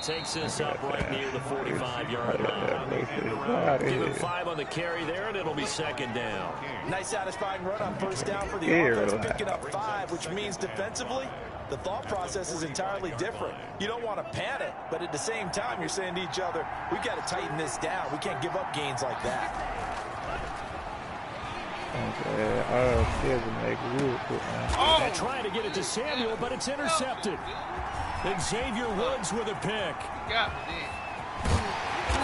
takes this up right near the 45-yard line. Give him 5 on the carry there, and it'll be second down. Nice satisfying run on first down for the offense, picking up 5, which means defensively, the thought process is entirely different. You don't want to panic, but at the same time, you're saying to each other, we've got to tighten this down. We can't give up gains like that. They're trying to get it to Samuel, but it's intercepted. And Xavier Woods with a pick.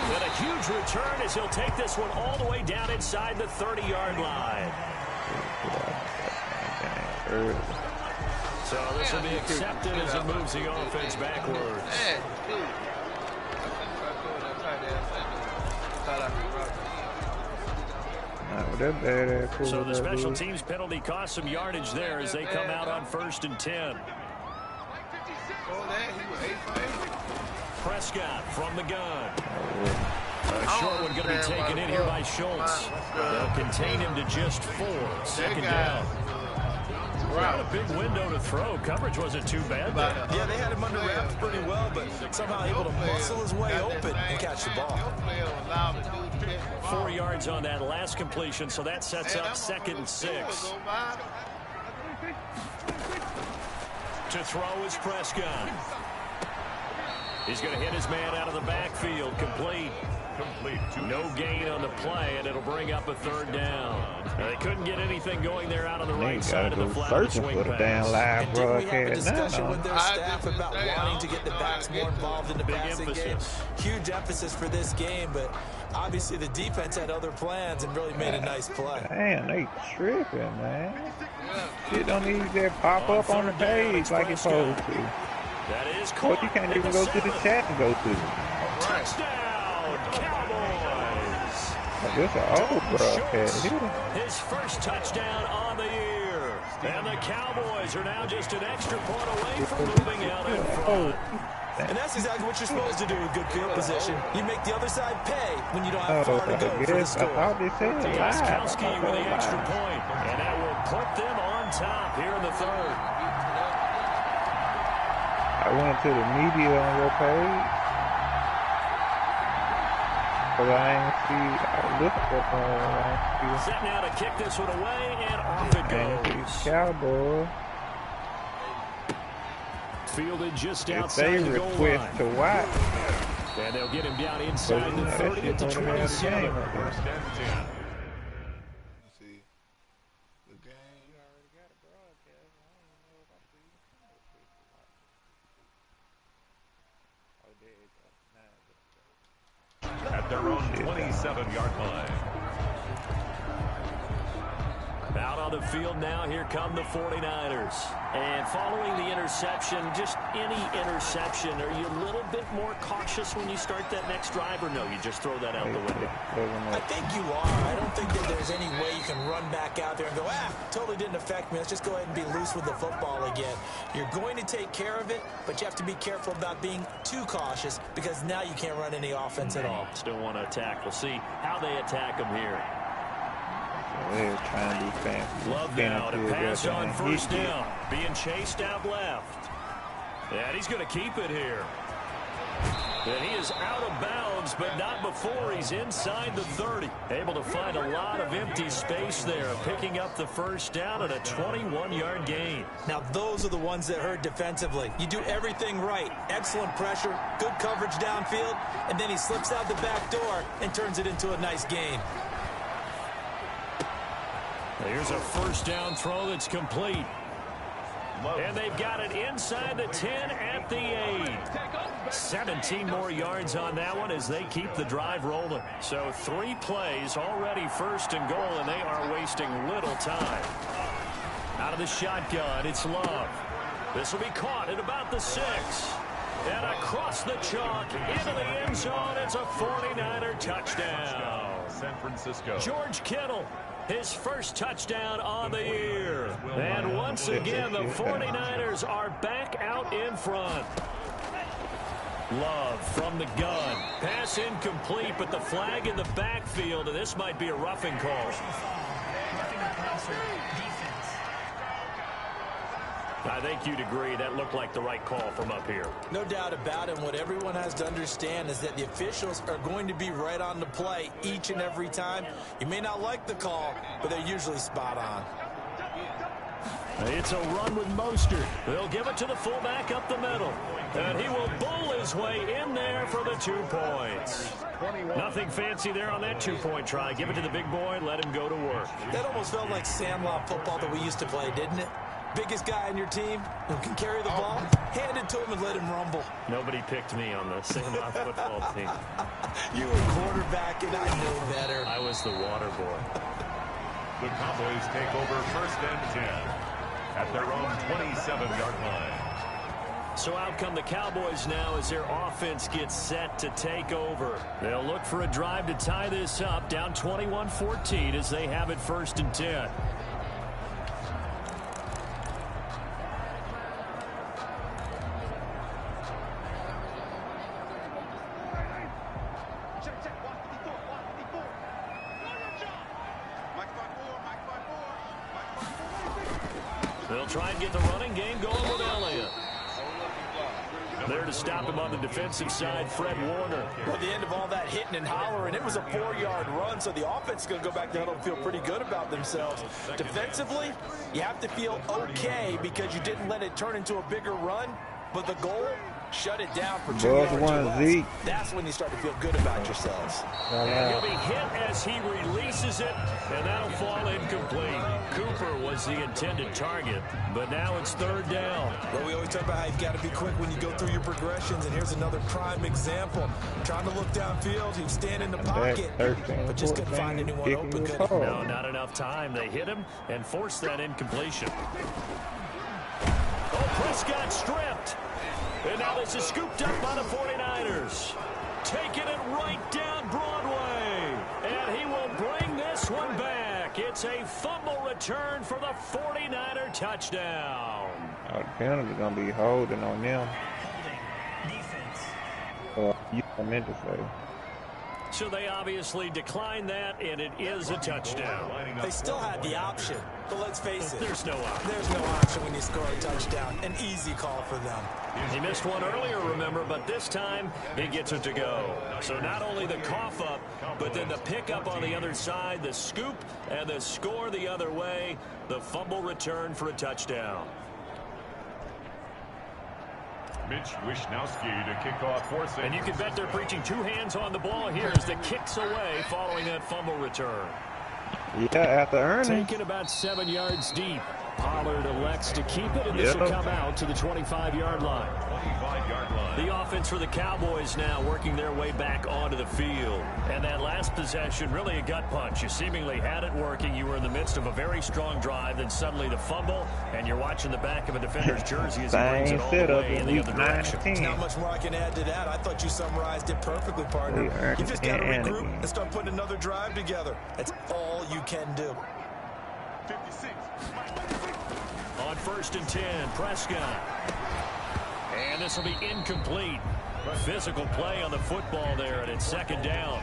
And a huge return as he'll take this one all the way down inside the 30-yard line. So this will be accepted as it moves the offense backwards. So the special teams penalty cost some yardage there as they come out on 1st and 10. Prescott from the gun. A short one going to be taken in here by Schultz. They'll contain him to just 4. Second down. Not a big window to throw. Coverage wasn't too bad. Yeah, they had him under wraps pretty well, but somehow able to muscle his way open and catch the ball. 4 yards on that last completion, so that sets up 2nd and 6. To throw is Prescott. He's going to hit his man out of the backfield. Complete. No gain on the play, and it'll bring up a 3rd down. They couldn't get anything going there out on the right side of the flat swing pass. And didn't we have a discussion with their staff about wanting to get the backs more involved in the passing game? Huge emphasis for this game, but obviously the defense had other plans and really made a nice play. Damn, they tripping, man. Shit don't even just pop up on the page like it's supposed to. That is Coach, you can't even go to the chat and go to. Touchdown, Cowboys! This is an old broadcast. His first touchdown on the year. And the Cowboys are now just an extra point away from moving out in front. And that's exactly what you're supposed to do with good field position. You make the other side pay when you don't have far to go for the score. Gostkowski with the extra point. And that will put them on top here in the 3rd. I went to the media on your page, but I ain't see. I looked up on. Set now to kick this one away, and off it goes. Cowboy. Fielded just outside the goal line. They request to watch. And they'll get him down inside the 30 to 27. At their own 27-yard line. Out on the field now, here come the 49ers. And following the interception, just any interception, are you a little bit more cautious when you start that next drive, or no, you just throw that out the window? I think you are. I don't think that there's any way you can run back out there and go, totally didn't affect me. Let's just go ahead and be loose with the football again. You're going to take care of it, but you have to be careful about being too cautious because now you can't run any offense at all. Still want to attack. We'll see how they attack them here. They're trying to be fancy. Love now to pass on 1st down. Being chased out left. And he's going to keep it here. And he is out of bounds, but not before he's inside the 30. Able to find a lot of empty space there, picking up the 1st down and a 21-yard gain. Now, those are the ones that hurt defensively. You do everything right. Excellent pressure, good coverage downfield, and then he slips out the back door and turns it into a nice gain. Here's a 1st down throw that's complete. And they've got it inside the 10 at the 8. 17 more yards on that one as they keep the drive rolling. So 3 plays already 1st and goal, and they are wasting little time. Out of the shotgun, it's Love. This will be caught at about the 6. And across the chalk, into the end zone, it's a 49er touchdown. San Francisco. George Kittle, his first touchdown on the year. And once again, the 49ers are back out in front. Love from the gun. Pass incomplete, but the flag in the backfield, and this might be a roughing call. I think you'd agree that looked like the right call from up here. No doubt about it. What everyone has to understand is that the officials are going to be right on the play each and every time. You may not like the call, but they're usually spot on. It's a run with Mostert. They'll give it to the fullback up the middle. And he will bull his way in there for the 2 points. Nothing fancy there on that 2-point try. Give it to the big boy, let him go to work. That almost felt like sandlot football that we used to play, didn't it? Biggest guy on your team who can carry the ball, hand it to him and let him rumble. Nobody picked me on the sandlot football team. You were quarterback, and I knew better. I was the water boy. The Cowboys take over 1st and 10 at their own 27-yard line. So out come the Cowboys now as their offense gets set to take over. They'll look for a drive to tie this up, down 21-14 as they have it 1st and 10. They'll try and get the running game going with Elliott. There to stop him on the defensive side, Fred Warner. Well, at the end of all that hitting and hollering, it was a 4-yard run, so the offense is going to go back there and feel pretty good about themselves. Defensively, you have to feel okay because you didn't let it turn into a bigger run, but the goal, shut it down for 2 yards or less. That's when you start to feel good about yourselves. And he'll be hit as he releases it, and that'll fall incomplete. Cooper was the intended target, but now it's 3rd down. Well, we always talk about how you've got to be quick when you go through your progressions, and here's another prime example. Trying to look downfield, he was standing in the pocket, but just couldn't find anyone open. No, not enough time. They hit him and forced that incompletion. Oh, Prescott stripped. And now this is scooped up by the 49ers. Taking it right down Broadway. And he will bring this one back. It's a fumble return for the 49er touchdown. The penalty is going to be holding on them. I meant to say. So they obviously declined that, and it is a touchdown. They still had the option, but let's face it. There's no option. There's no option when you score a touchdown. An easy call for them. He missed one earlier, remember, but this time he gets it to go. So not only the cough up, but then the pickup on the other side, the scoop, and the score the other way, the fumble return for a touchdown. Mitch Wishnowski to kick off for St. And you can bet they're preaching 2 hands on the ball here as the kicks away following that fumble return. Yeah, after earning. Taken about 7 yards deep. Pollard elects to keep it, and this will come out to the 25-yard line. 25-yard line. The offense for the Cowboys now working their way back onto the field. And that last possession, really a gut punch. You seemingly had it working. You were in the midst of a very strong drive, then suddenly the fumble, and you're watching the back of a defender's jersey as he brings it all the way in the other direction. Not much more I can add to that. I thought you summarized it perfectly, partner. You just got to regroup and start putting another drive together. That's all you can do. 56. On 1st and 10, Prescott. And this will be incomplete. Physical play on the football there, and it's 2nd down.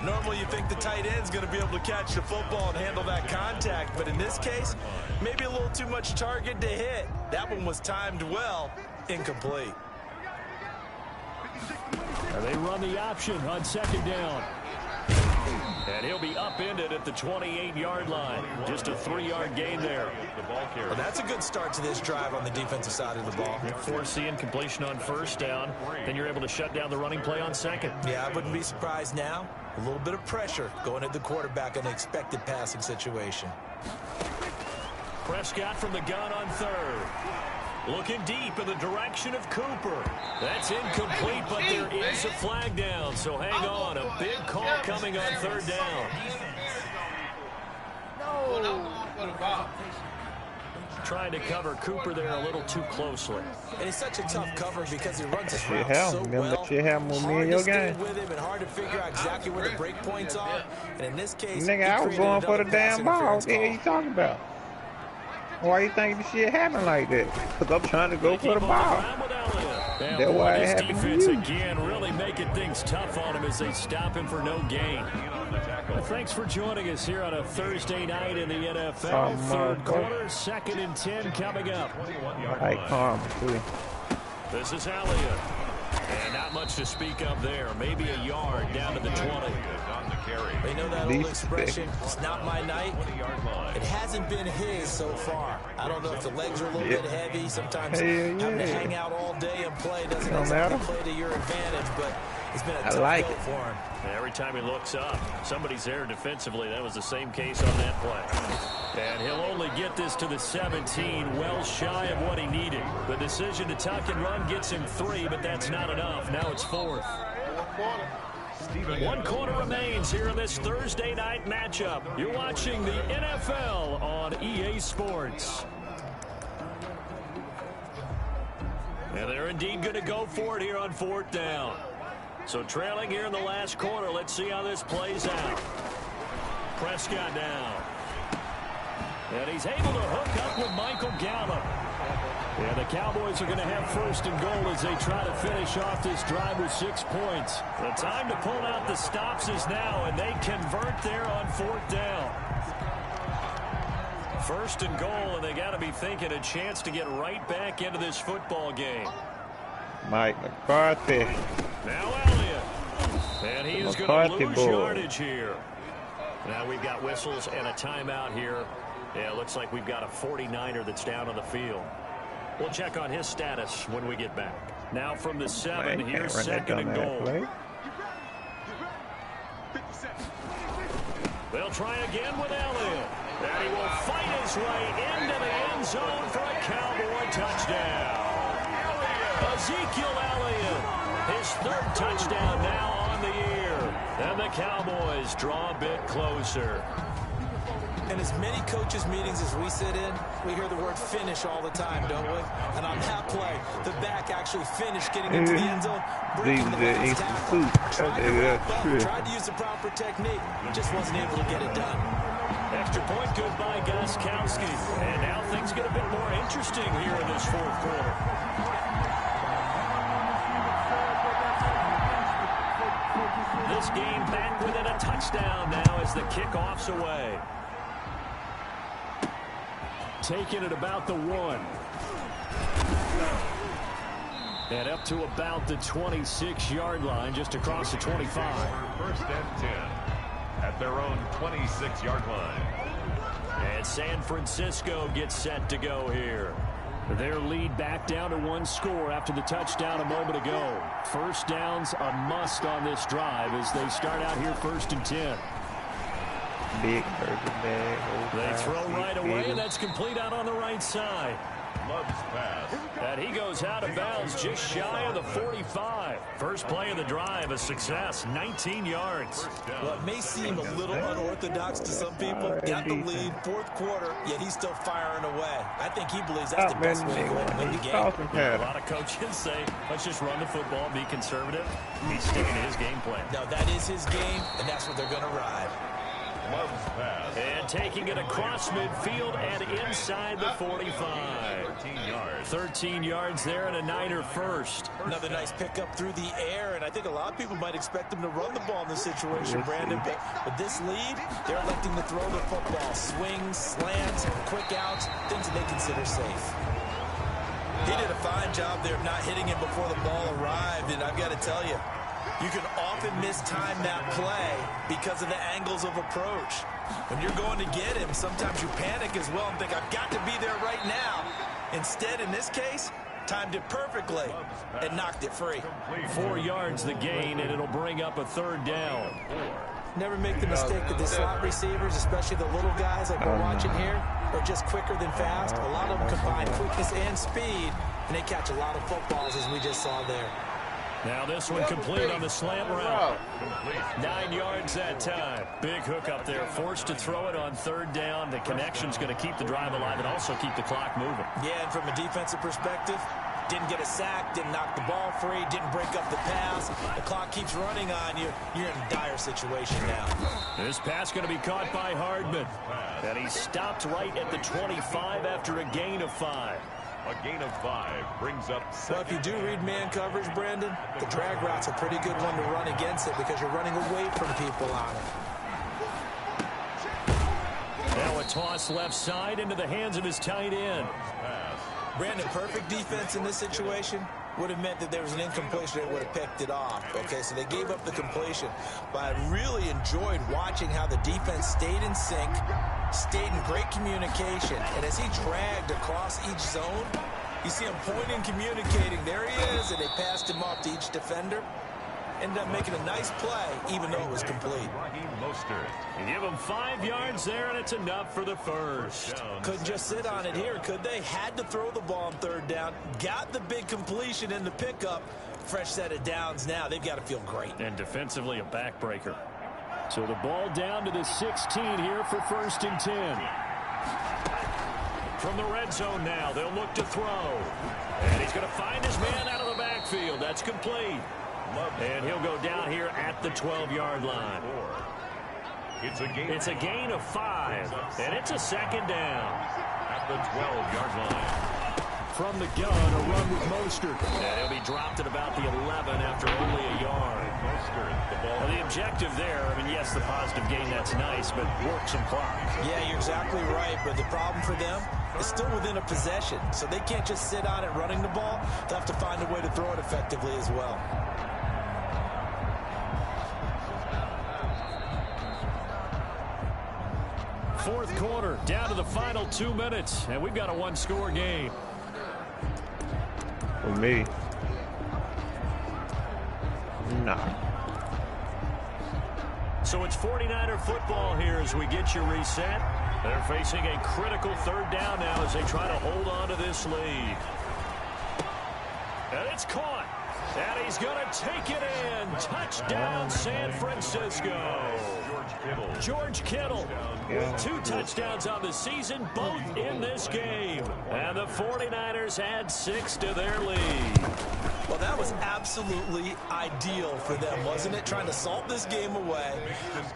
Normally you think the tight end's going to be able to catch the football and handle that contact, but in this case, maybe a little too much target to hit. That one was timed well, incomplete. And they run the option on 2nd down. And he'll be upended at the 28-yard line. Just a 3-yard gain there. Well, that's a good start to this drive on the defensive side of the ball. Force the incompletion on 1st down. Then you're able to shut down the running play on 2nd. Yeah, I wouldn't be surprised now. A little bit of pressure going at the quarterback in an expected passing situation. Prescott from the gun on 3rd. Looking deep in the direction of Cooper. That's incomplete, but there is a flag down, so hang on. A big call coming on 3rd down. Trying to cover Cooper there a little too closely. And it's such a tough cover because he runs his route so well. Hard to stay with him and hard to figure out exactly where the break points are. And in this case, nigga, I was going for the damn ball. What the hell you talking about? Why you think the shit happened like that? Because I'm trying to go for the ball. And That's boy, why it this happened to defense you. again really making things tough on him as they stop him for no gain. Well, thanks for joining us here on a Thursday night in the NFL. Third quarter, 2nd and 10 coming up. Like karma, too. This is Elliott. And not much to speak of there. Maybe a yard down to the 20. They know that old expression, it's not my night. It hasn't been his so far. I don't know if the legs are a little bit heavy. Sometimes having to hang out all day and play doesn't exactly play to your advantage, but it's been a tough go for him. Every time he looks up, somebody's there defensively. That was the same case on that play. And he'll only get this to the 17, well shy of what he needed. The decision to tuck and run gets him 3, but that's not enough. Now it's 4th. 1 quarter remains here in this Thursday night matchup. You're watching the NFL on EA Sports. And they're indeed going to go for it here on 4th down. So trailing here in the last quarter. Let's see how this plays out. Prescott down. And he's able to hook up with Michael Gallup. And the Cowboys are going to have 1st and goal as they try to finish off this drive with 6 points. The time to pull out the stops is now, and they convert there on 4th down. 1st and goal, and they got to be thinking a chance to get right back into this football game. Mike McCarthy. Now Elliott. And he is going to lose yardage here. Now we've got whistles and a timeout here. Yeah, it looks like we've got a 49er that's down on the field. We'll check on his status when we get back. Now from the 7, here's 2nd and goal. They'll try again with Elliott. And he will fight his way into the end zone for a Cowboy touchdown. Ezekiel Elliott, his 3rd touchdown now on the year. And the Cowboys draw a bit closer. In as many coaches' meetings as we sit in, we hear the word finish all the time, don't we? And on that play, the back actually finished getting into the end zone, breaking the last tackle. Tried to use the proper technique, just wasn't able to get it done. Extra point good by Gostkowski. And now things get a bit more interesting here in this 4th quarter. This game back within a touchdown now as the kickoff's away. Taking it about the 1. And up to about the 26-yard line, just across the 25. 1st and 10 at their own 26-yard line. And San Francisco gets set to go here. Their lead back down to 1 score after the touchdown a moment ago. 1st down's a must on this drive as they start out here 1st and 10. Big bag. They throw right away, and that's complete out on the right side. Love's pass. And he goes out of bounds just shy of the 45. First play of the drive, a success, 19 yards. Well, it may seem a little unorthodox to some people. Got the lead, 4th quarter, yet he's still firing away. I think he believes that's the best way to go and win the game. A lot of coaches say, let's just run the football, be conservative. He's sticking to his game plan. No, that is his game, and that's what they're going to ride. And taking it across midfield and inside the 45. 13 yards there and a Niner first. Another nice pickup through the air, and I think a lot of people might expect them to run the ball in this situation, Brandon. But with this lead, they're electing to throw the football. Swings, slants, quick outs, things that they consider safe. He did a fine job there of not hitting him before the ball arrived, and I've got to tell you, you can often mistime that play because of the angles of approach. When you're going to get him, sometimes you panic as well and think, I've got to be there right now. Instead, in this case, timed it perfectly and knocked it free. 4 yards the gain, and it'll bring up a 3rd down. Never make the mistake that the slot receivers, especially the little guys like we're watching here, are just quicker than fast. A lot of them combine quickness and speed, and they catch a lot of footballs, as we just saw there. Now this one complete on the slant route. 9 yards that time. Big hook up there. Forced to throw it on 3rd down. The connection's going to keep the drive alive and also keep the clock moving. Yeah, and from a defensive perspective, didn't get a sack, didn't knock the ball free, didn't break up the pass. The clock keeps running on you. You're in a dire situation now. This pass going to be caught by Hardman. And he stopped right at the 25 after a gain of 5. A gain of 5 brings up Well, if you do read man coverage, Brandon, the drag route's a pretty good one to run against it because you're running away from people on it. Now a toss left side into the hands of his tight end. Brandon, perfect defense in this situation would have meant that there was an incompletion that would have picked it off. Okay, so they gave up the completion. But I really enjoyed watching how the defense stayed in sync, stayed in great communication. And as he dragged across each zone, you see him pointing, communicating. There he is, and they passed him off to each defender. Ended up making a nice play, even though it was complete. You give him 5 yards there, and it's enough for the first. Couldn't just sit on it here, could they? Had to throw the ball on third down. Got the big completion in the pickup. Fresh set of downs now. They've got to feel great. And defensively, a backbreaker. So the ball down to the 16 here for 1st and 10. From the red zone now, they'll look to throw. And he's going to find his man out of the backfield. That's complete. And he'll go down here at the 12-yard line. It's a gain of 5, and it's a 2nd down. At the 12-yard line. From the gun, a run with Mostert. And he'll be dropped at about the 11 after only a yard. Well, the objective there, I mean, yes, the positive gain, that's nice, but work some clock. Yeah, you're exactly right, but the problem for them is still within a possession, so they can't just sit on it running the ball. They'll have to find a way to throw it effectively as well. Fourth quarter, down to the final 2 minutes, and we've got a one-score game. For me, nah. So it's 49er football here as we get you reset. They're facing a critical 3rd down now as they try to hold on to this lead. And it's caught. And he's going to take it in. Touchdown, San Francisco. George Kittle with 2 touchdowns on the season, both in this game. And the 49ers add 6 to their lead. Well, that was absolutely ideal for them, wasn't it? Trying to salt this game away.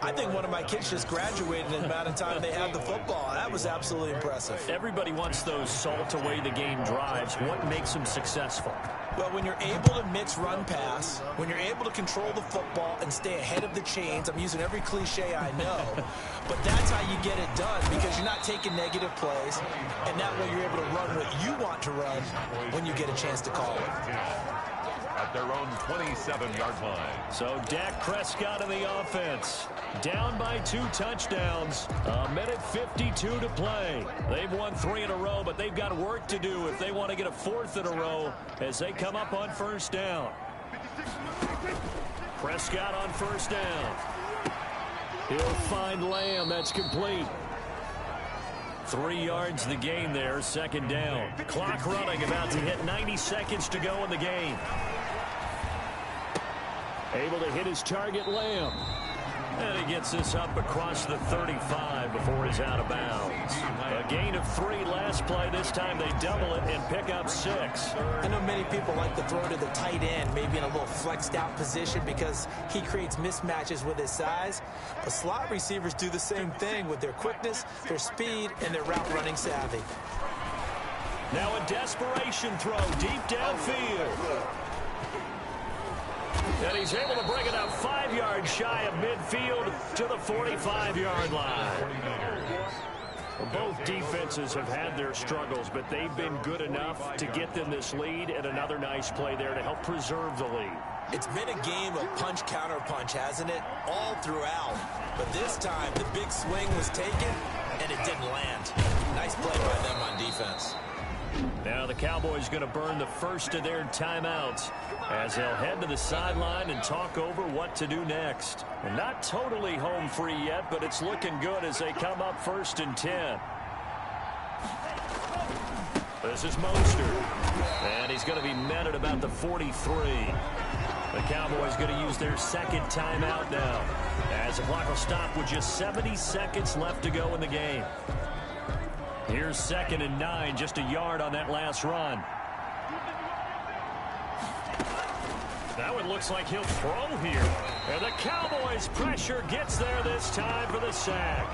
I think one of my kids just graduated in the amount of time they had the football. That was absolutely impressive. Everybody wants those salt away the game drives. What makes them successful? Well, when you're able to mix run-pass, when you're able to control the football and stay ahead of the chains, I'm using every cliche I know, but that's how you get it done because you're not taking negative plays, and that way you're able to run what you want to run when you get a chance to call it. At their own 27-yard line. So Dak Prescott in the offense. Down by 2 touchdowns. A minute 52 to play. They've won 3 in a row, but they've got work to do if they want to get a 4th in a row as they come up on 1st down. Prescott on 1st down. He'll find Lamb. That's complete. 3 yards the game there, 2nd down. Clock running, about to hit 90 seconds to go in the game. Able to hit his target, Lamb. And he gets this up across the 35 before he's out of bounds. A gain of 3 last play. This time they double it and pick up 6. I know many people like to throw to the tight end, maybe in a little flexed out position because he creates mismatches with his size. But slot receivers do the same thing with their quickness, their speed, and their route running savvy. Now a desperation throw deep downfield. And he's able to bring it up 5 yards shy of midfield to the 45-yard line. Both defenses have had their struggles, but they've been good enough to get them this lead, and another nice play there to help preserve the lead. It's been a game of punch-counter-punch, hasn't it? All throughout. But this time, the big swing was taken, and it didn't land. Nice play by them on defense. Now the Cowboys going to burn the first of their timeouts as they'll head to the sideline and talk over what to do next. And not totally home free yet, but it's looking good as they come up 1st and 10. This is Mostert. And he's going to be met at about the 43. The Cowboys going to use their 2nd timeout now as the clock will stop with just 70 seconds left to go in the game. Here's 2nd and 9, just a yard on that last run. Now it looks like he'll throw here. And the Cowboys' pressure gets there this time for the sack.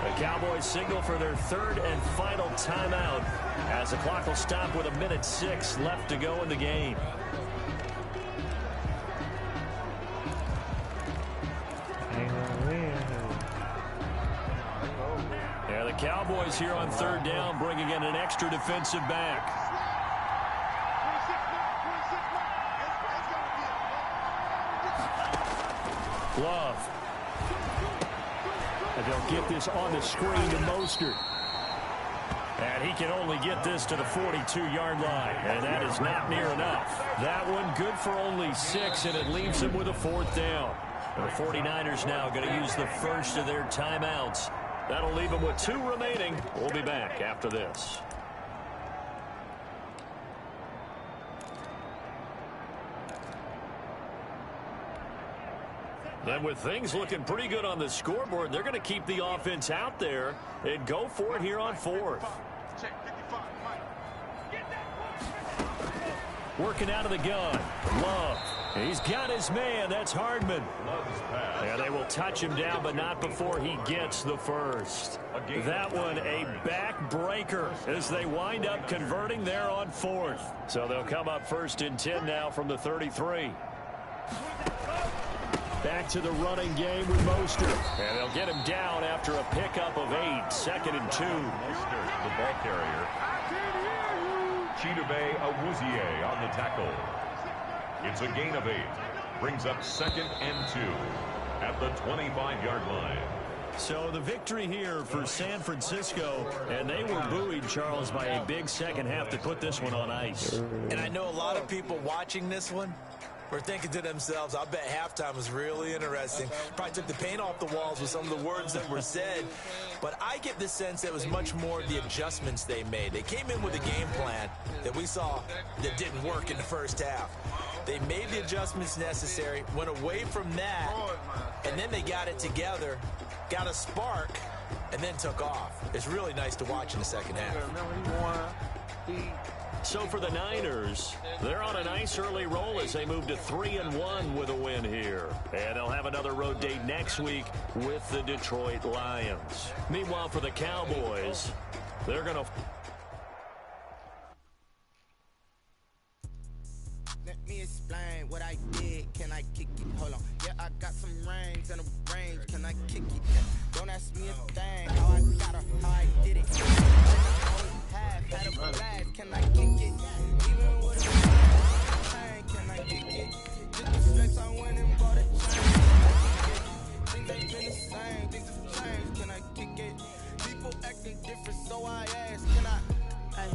The Cowboys signal for their third and final timeout as the clock will stop with 1:06 left to go in the game. Yeah, the Cowboys here on third down bringing in an extra defensive back. Love. And they'll get this on the screen to Mostert. And he can only get this to the 42-yard line. And that is not near enough. That one good for only 6, and it leaves him with a 4th down. And the 49ers now going to use the first of their timeouts. That'll leave them with 2 remaining. We'll be back after this. And with things looking pretty good on the scoreboard, they're going to keep the offense out there and go for it here on 4th. Working out of the gun. Love. He's got his man. That's Hardman. And they will touch him down, but not before he gets the first. That one a backbreaker as they wind up converting there on 4th. So they'll come up 1st and 10 now from the 33. Back to the running game with Mostert. And they'll get him down after a pickup of 8. 2nd and 2. Mostert, the ball carrier. Chidobe Awuzie on the tackle. It's a gain of 8. Brings up 2nd and 2 at the 25-yard line. So the victory here for San Francisco, and they were buoyed, Charles, by a big second half to put this one on ice. And I know a lot of people watching this one were thinking to themselves, I bet halftime was really interesting. Probably took the paint off the walls with some of the words that were said. But I get the sense that it was much more the adjustments they made. They came in with a game plan that we saw that didn't work in the first half. They made the adjustments necessary, went away from that, and then they got it together, got a spark, and then took off. It's really nice to watch in the second half. So for the Niners, they're on a nice early roll as they move to 3-1 with a win here. And they'll have another road date next week with the Detroit Lions. Meanwhile, for the Cowboys, they're going to... Let me explain what I did. Can I kick it? Hold on. Yeah, I got some rings and a range. Can I kick it? Don't ask me a thing. How I got her, how I did it. Had a blast, can I kick it? Even with a chain, can I kick it? Just the flex, I went and bought a chain. Things ain't been the same, things have changed, can I kick it? People acting different, so I ask, can I? Hey,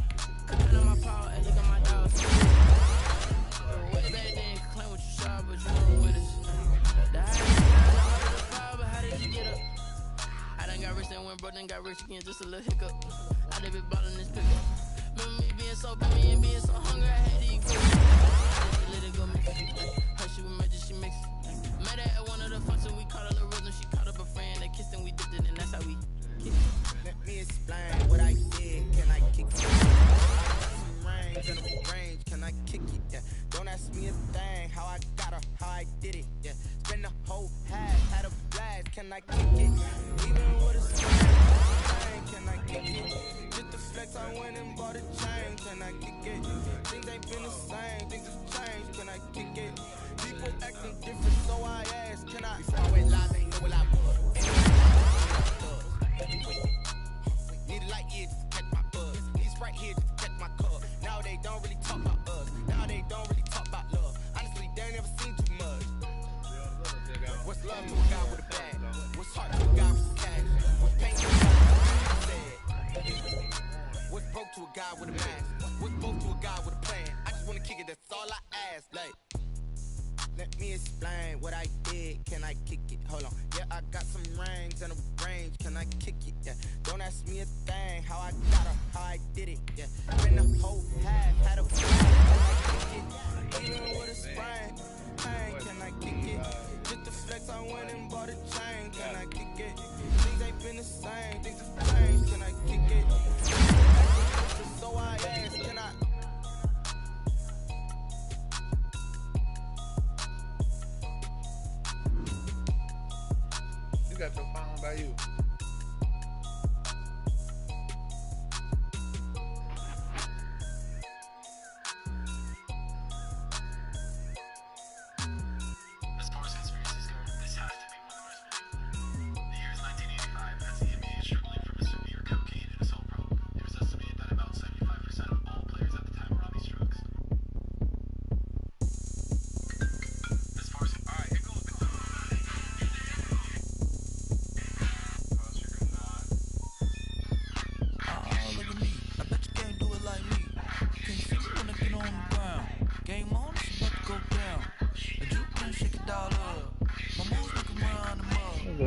could on my power and look at my dogs. Way back then, claim what you saw, but you weren't with us. The high the fire, but how did you get up? I done got rich and went broke, then got rich again, just a little hiccup. I done been ballin' this pickup. Remember me being so bummy and being so hungry, I had to eat good. I just let it go mix. Her she with magic, she mix. Met her at one of the functions, we caught her the rhythm. She caught up a friend, they kissed and we dipped it, and that's how we kicked it. Let me explain what I did. Can I kick it? I got some rings and a range. Can I kick it? Yeah. Don't ask me a thing. How I got her, how I did it. Yeah. Spend the whole half, had a blast. Can I kick it? Even with a spring, can I kick it? Just the flex, I went and bought a chain. Can I kick it? Things ain't been the same, things have changed. Can I kick it? People acting different, so I ask, can I? Before I went live, they know what I was. Need a light here just to catch my buzz. He's right here just to catch my cup. Now they don't really talk about us. Now they don't really talk about love. Honestly, they ain't never seen too much. What's love to a guy with a bag? What's heart to a guy with cash? What's pain to a guy with a sad? What's broke to a guy with a mask? What's both to a guy with a plan? I just wanna kick it, that's all I ask. Like, let me explain what I did. Can I kick it? Hold on. Yeah, I got some rings and a range. Can I kick it? Yeah. Don't ask me a thing. How I got her, how I did it. Yeah. Been the whole half, had a flag. Can I kick it? Even with a sprain. Hey, can I kick it? Just the flex, I went and bought a chain. Can I kick it? Things ain't been the same. Things have changed. Can I kick it? So I ask, can I? You got your phone by you.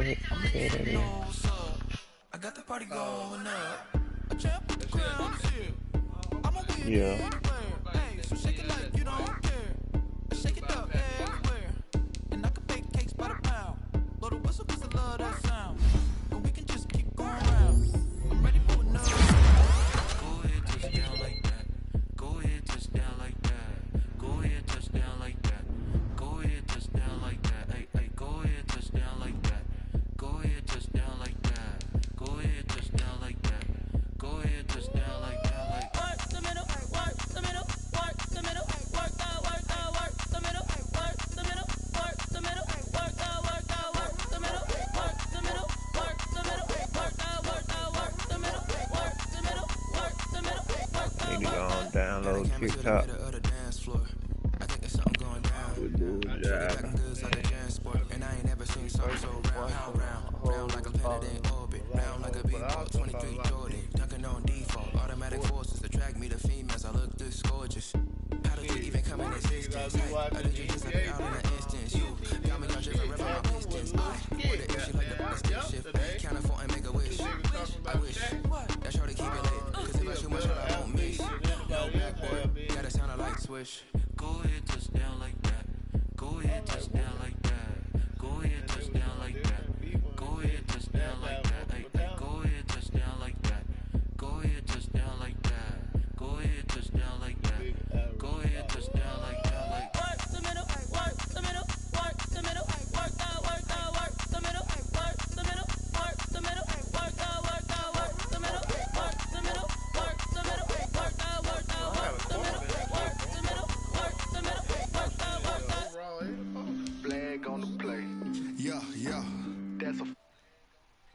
it. Yeah, that is. I got the party going up. A champ with the crown is here. I'm a win Yeah. anywhere. So shake it like you don't care. Shake it up everywhere. And I can bake cakes by the pound. Blow the whistle 'cause I love that sound. But we can just keep going round. I'm ready for another. Go ahead, touch down like that. Go ahead, touch down like that. Go ahead, touch down like that. Go ahead, touch down like that. Hey, hey, go ahead, touch down like that. Go ahead, touch down like that. Go ahead, touch down like that. Go ahead, touch down like that. Like work the middle, work the middle, work the middle, work the middle, work the middle, work the middle, work the middle, work the middle, work the middle, work the middle, work the middle, work the middle, work the middle. Need to go on download TikTok. I think there's something going down. And I ain't never seen something so round like a planet in orbit, round like a big ball, 23 Jordan, dunking on default, automatic forces attract me to females. I look this gorgeous. How did you even come in existence? How did you just appear out in an instance? You got me on driven, rep on my pistons. With the issue like the stick shift, can't afford and make a wish. I wish that's how to keep it lit, 'cause if I shoot my shot, I won't miss. Yo, black boy, gotta sound like swish.